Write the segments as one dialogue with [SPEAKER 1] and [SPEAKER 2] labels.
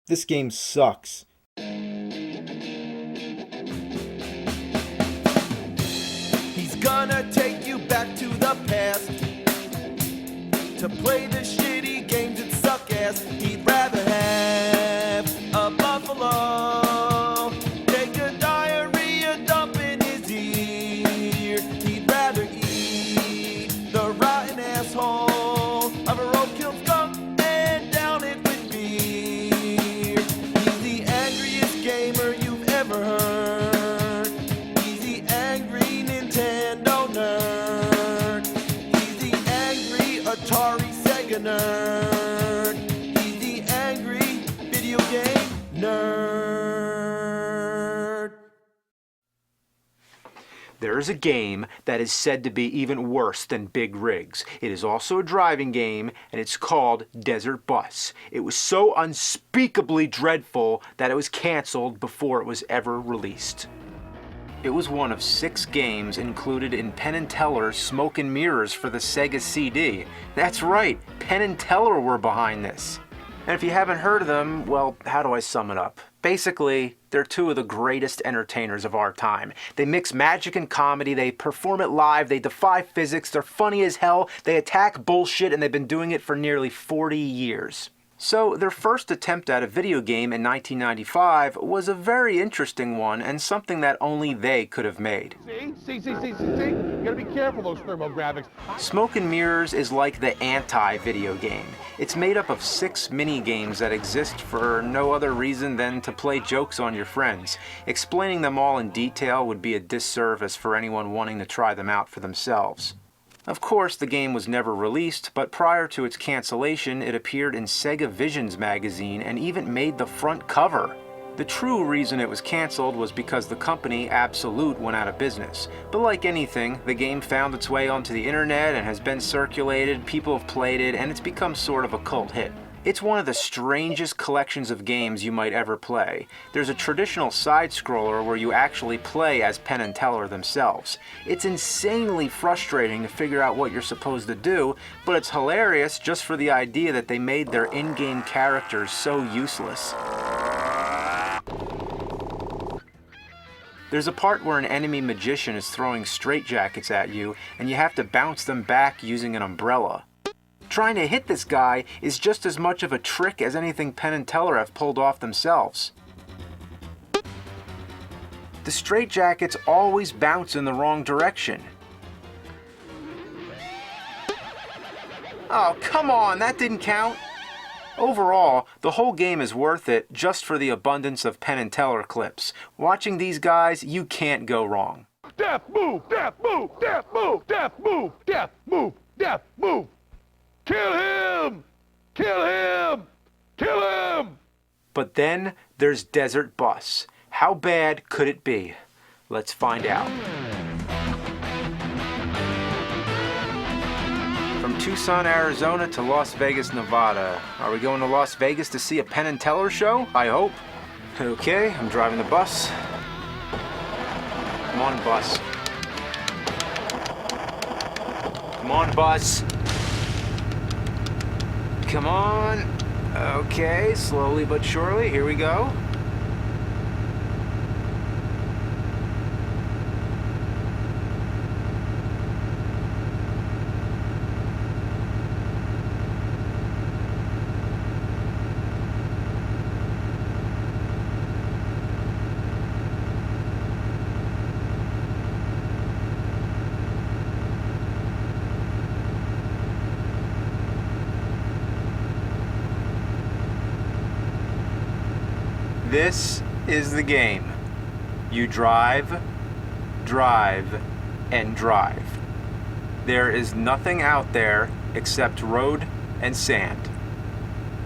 [SPEAKER 1] This game sucks.
[SPEAKER 2] He's gonna take you back to the past to play the shitty games that suck ass. He'd rather have a buffalo take a diarrhea dump in his ear. He'd rather eat the rotten asshole of a roadkill skunk and down it with beer. He's the angriest gamer you've ever heard. He's the angry Nintendo nerd. He's the angry Atari Sega nerd. He's the angry video game nerd.
[SPEAKER 3] There is a game that is said to be even worse than Big Rigs. It is also a driving game, and it's called Desert Bus. It was so unspeakably dreadful that it was canceled before it was ever released. It was one of 6 games included in Penn & Teller's Smoke and Mirrors for the Sega CD. That's right, Penn & Teller were behind this. And if you haven't heard of them, well, how do I sum it up? Basically, they're 2 of the greatest entertainers of our time. They mix magic and comedy, they perform it live, they defy physics, they're funny as hell, they attack bullshit, and they've been doing it for nearly 40 years. So their first attempt at a video game in 1995 was a very interesting one and something that only they could have made.
[SPEAKER 4] See? You gotta be careful, those thermographics.
[SPEAKER 3] Smoke and Mirrors is like the anti-video game. It's made up of 6 mini-games that exist for no other reason than to play jokes on your friends. Explaining them all in detail would be a disservice for anyone wanting to try them out for themselves. Of course, the game was never released, but prior to its cancellation, it appeared in Sega Visions magazine and even made the front cover. The true reason it was canceled was because the company, Absolute, went out of business. But like anything, the game found its way onto the internet and has been circulated, people have played it, and it's become sort of a cult hit. It's one of the strangest collections of games you might ever play. There's a traditional side-scroller where you actually play as Penn & Teller themselves. It's insanely frustrating to figure out what you're supposed to do, but it's hilarious just for the idea that they made their in-game characters so useless. There's a part where an enemy magician is throwing straitjackets at you, and you have to bounce them back using an umbrella. Trying to hit this guy is just as much of a trick as anything Penn & Teller have pulled off themselves. The straitjackets always bounce in the wrong direction. Oh, come on, that didn't count. Overall, the whole game is worth it just for the abundance of Penn & Teller clips. Watching these guys, you can't go wrong.
[SPEAKER 4] Death move, death move, death move, death move, death move, death move. Kill him! Kill him! Kill him!
[SPEAKER 3] But then there's Desert Bus. How bad could it be? Let's find out. From Tucson, Arizona to Las Vegas, Nevada. Are we going to Las Vegas to see a Penn & Teller show? I hope. Okay, I'm driving the bus. Come on, bus. Come on, bus. Come on. Okay, slowly but surely, here we go. This is the game. You drive, drive, and drive. There is nothing out there except road and sand.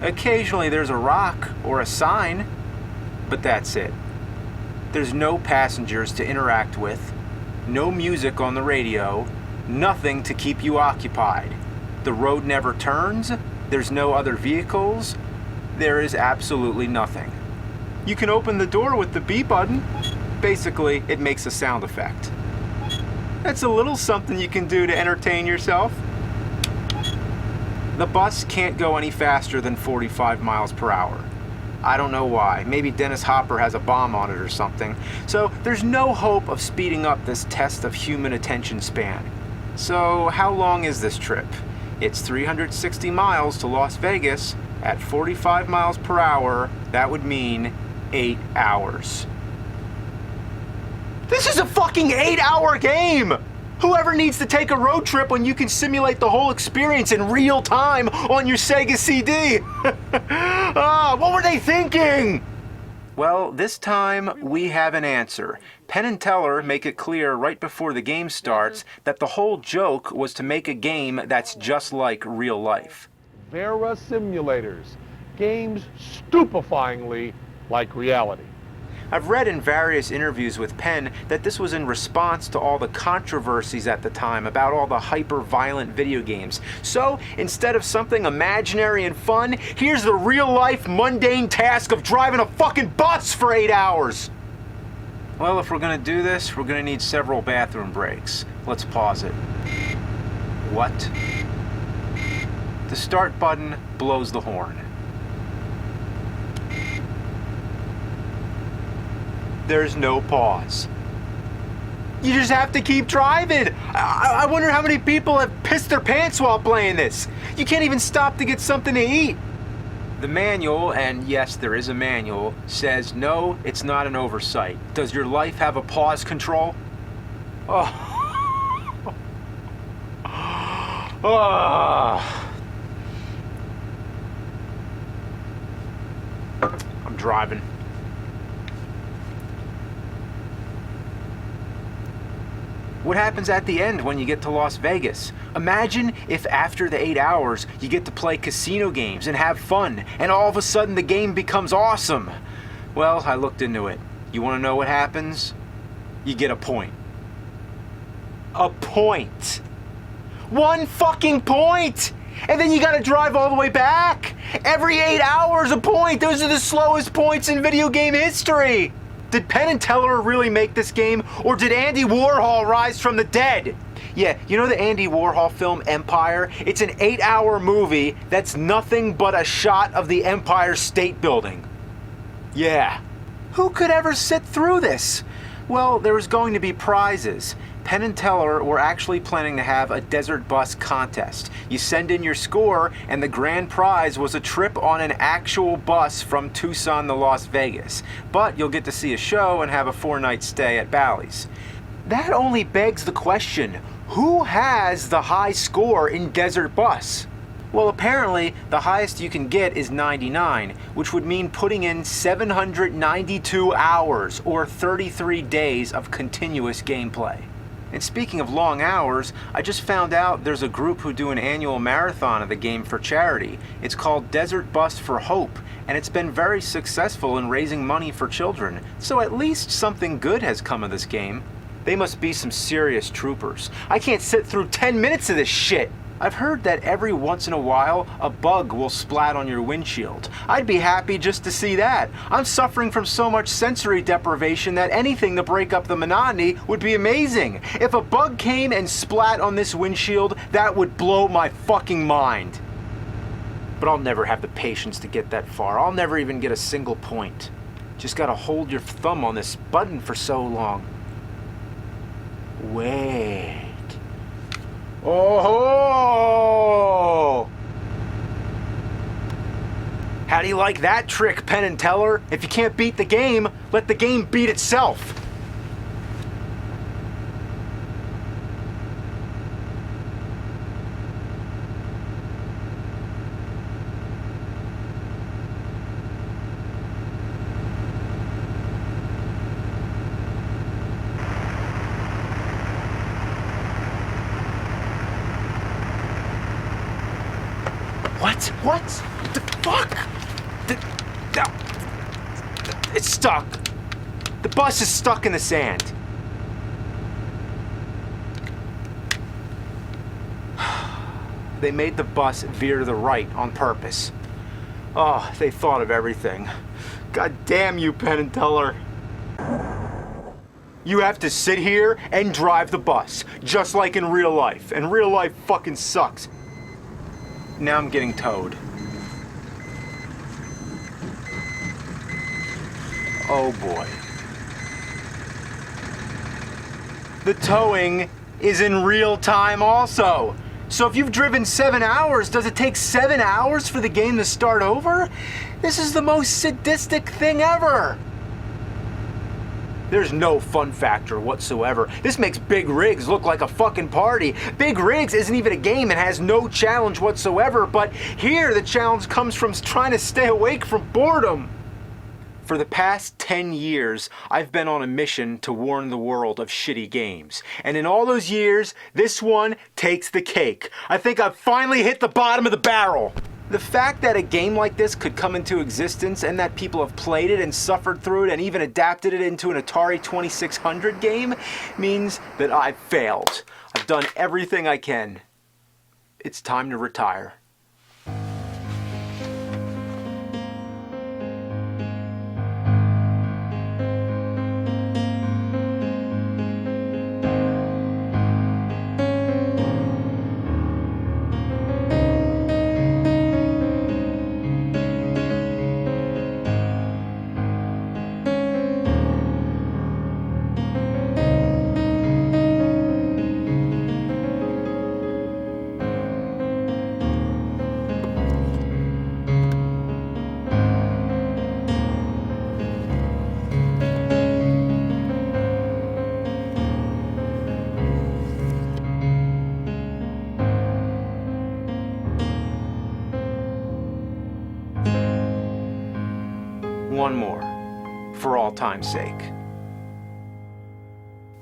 [SPEAKER 3] Occasionally there's a rock or a sign, but that's it. There's no passengers to interact with, no music on the radio, nothing to keep you occupied. The road never turns, there's no other vehicles, there is absolutely nothing. You can open the door with the B button. Basically, it makes a sound effect. That's a little something you can do to entertain yourself. The bus can't go any faster than 45 miles per hour. I don't know why. Maybe Dennis Hopper has a bomb on it or something. So there's no hope of speeding up this test of human attention span. So how long is this trip? It's 360 miles to Las Vegas at 45 miles per hour. That would mean 8 hours. This is a fucking 8-hour game! Whoever needs to take a road trip when you can simulate the whole experience in real time on your Sega CD? What were they thinking? Well, this time we have an answer. Penn and Teller make it clear right before the game starts that the whole joke was to make a game that's just like real life.
[SPEAKER 4] Vera simulators. Games stupefyingly like reality.
[SPEAKER 3] I've read in various interviews with Penn that this was in response to all the controversies at the time about all the hyper-violent video games. So, instead of something imaginary and fun, here's the real-life mundane task of driving a fucking bus for 8 hours! Well, if we're gonna do this, we're gonna need several bathroom breaks. Let's pause it. What? The start button blows the horn. There's no pause. You just have to keep driving. I wonder how many people have pissed their pants while playing this. You can't even stop to get something to eat. The manual, and yes, there is a manual, says no, it's not an oversight. Does your life have a pause control? Oh. Oh. I'm driving. What happens at the end when you get to Las Vegas? Imagine if after the 8 hours you get to play casino games and have fun, and all of a sudden the game becomes awesome. Well, I looked into it. You want to know what happens? You get a point. A point. 1 fucking point! And then you gotta drive all the way back! Every 8 hours a point! Those are the slowest points in video game history! Did Penn and Teller really make this game, or did Andy Warhol rise from the dead? Yeah, you know the Andy Warhol film Empire? It's an 8-hour movie that's nothing but a shot of the Empire State Building. Yeah. Who could ever sit through this? Well, there was going to be prizes. Penn and Teller were actually planning to have a desert bus contest. You send in your score, and the grand prize was a trip on an actual bus from Tucson to Las Vegas. But you'll get to see a show and have a 4-night stay at Bally's. That only begs the question, who has the high score in Desert Bus? Well, apparently, the highest you can get is 99, which would mean putting in 792 hours, or 33 days of continuous gameplay. And speaking of long hours, I just found out there's a group who do an annual marathon of the game for charity. It's called Desert Bus for Hope, and it's been very successful in raising money for children. So at least something good has come of this game. They must be some serious troopers. I can't sit through 10 minutes of this shit! I've heard that every once in a while, a bug will splat on your windshield. I'd be happy just to see that. I'm suffering from so much sensory deprivation that anything to break up the monotony would be amazing. If a bug came and splat on this windshield, that would blow my fucking mind. But I'll never have the patience to get that far. I'll never even get a single point. Just gotta hold your thumb on this button for so long. Wait. Oh! How do you like that trick, Penn and Teller? If you can't beat the game, let the game beat itself. What? The fuck? It's stuck. The bus is stuck in the sand. They made the bus veer to the right on purpose. Oh, they thought of everything. God damn you, Penn and Teller. You have to sit here and drive the bus, just like in real life. And real life fucking sucks. Now I'm getting towed. Oh boy. The towing is in real time also. So if you've driven 7 hours, does it take 7 hours for the game to start over? This is the most sadistic thing ever. There's no fun factor whatsoever. This makes Big Rigs look like a fucking party. Big Rigs isn't even a game and has no challenge whatsoever, but here the challenge comes from trying to stay awake from boredom. For the past 10 years, I've been on a mission to warn the world of shitty games. And in all those years, this one takes the cake. I think I've finally hit the bottom of the barrel. The fact that a game like this could come into existence and that people have played it and suffered through it and even adapted it into an Atari 2600 game means that I've failed. I've done everything I can. It's time to retire. One more, for all time's sake.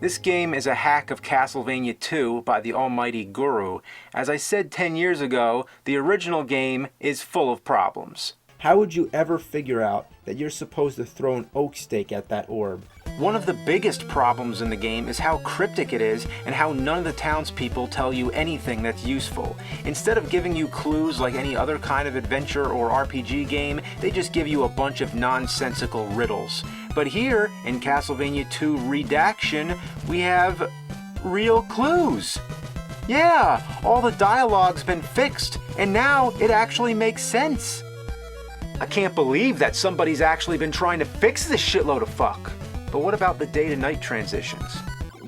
[SPEAKER 3] This game is a hack of Castlevania 2 by the almighty Guru. As I said 10 years ago, the original game is full of problems. How would you ever figure out that you're supposed to throw an oak stake at that orb? One of the biggest problems in the game is how cryptic it is and how none of the townspeople tell you anything that's useful. Instead of giving you clues like any other kind of adventure or RPG game, they just give you a bunch of nonsensical riddles. But here, in Castlevania 2 Redaction, we have real clues. Yeah, all the dialogue's been fixed, and now it actually makes sense. I can't believe that somebody's actually been trying to fix this shitload of fuck. But what about the day-to-night transitions?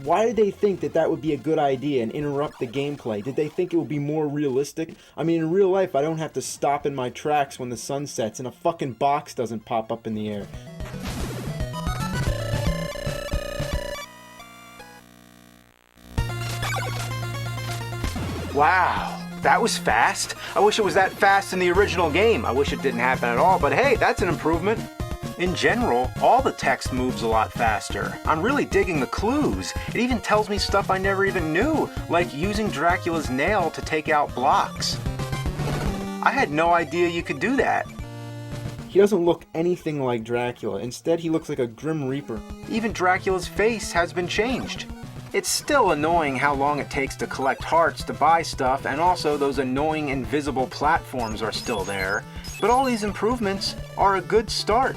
[SPEAKER 3] Why did they think that that would be a good idea and interrupt the gameplay? Did they think it would be more realistic? I mean, in real life, I don't have to stop in my tracks when the sun sets and a fucking box doesn't pop up in the air. Wow. That was fast. I wish it was that fast in the original game. I wish it didn't happen at all, but hey, that's an improvement. In general, all the text moves a lot faster. I'm really digging the clues. It even tells me stuff I never even knew, like using Dracula's nail to take out blocks. I had no idea you could do that. He doesn't look anything like Dracula. Instead, he looks like a Grim Reaper. Even Dracula's face has been changed. It's still annoying how long it takes to collect hearts to buy stuff, and also those annoying invisible platforms are still there. But all these improvements are a good start.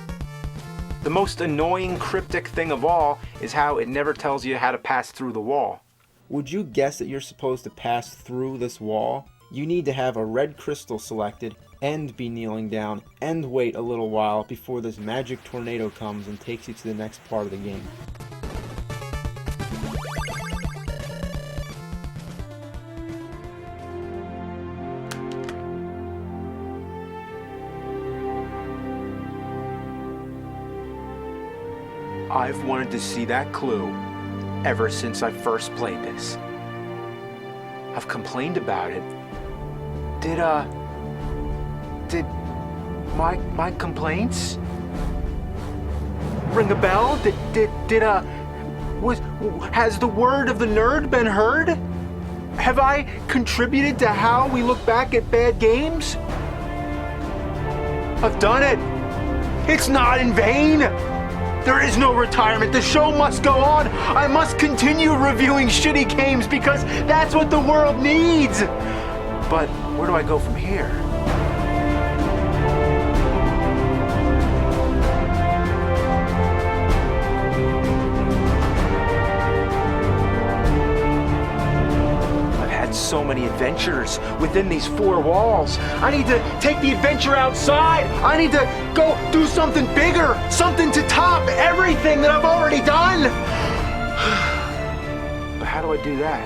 [SPEAKER 3] The most annoying cryptic thing of all is how it never tells you how to pass through the wall. Would you guess that you're supposed to pass through this wall? You need to have a red crystal selected, and be kneeling down, and wait a little while before this magic tornado comes and takes you to the next part of the game. I've wanted to see that clue ever since I first played this. I've complained about it. Did my complaints ring a bell? Has the word of the nerd been heard? Have I contributed to how we look back at bad games? I've done it. It's not in vain. There is no retirement. The show must go on. I must continue reviewing shitty games because that's what the world needs. But where do I go from here? I've had so many adventures within these four walls. I need to take the adventure outside. I need to go do something bigger, something to top everything that I've already done. But how do I do that?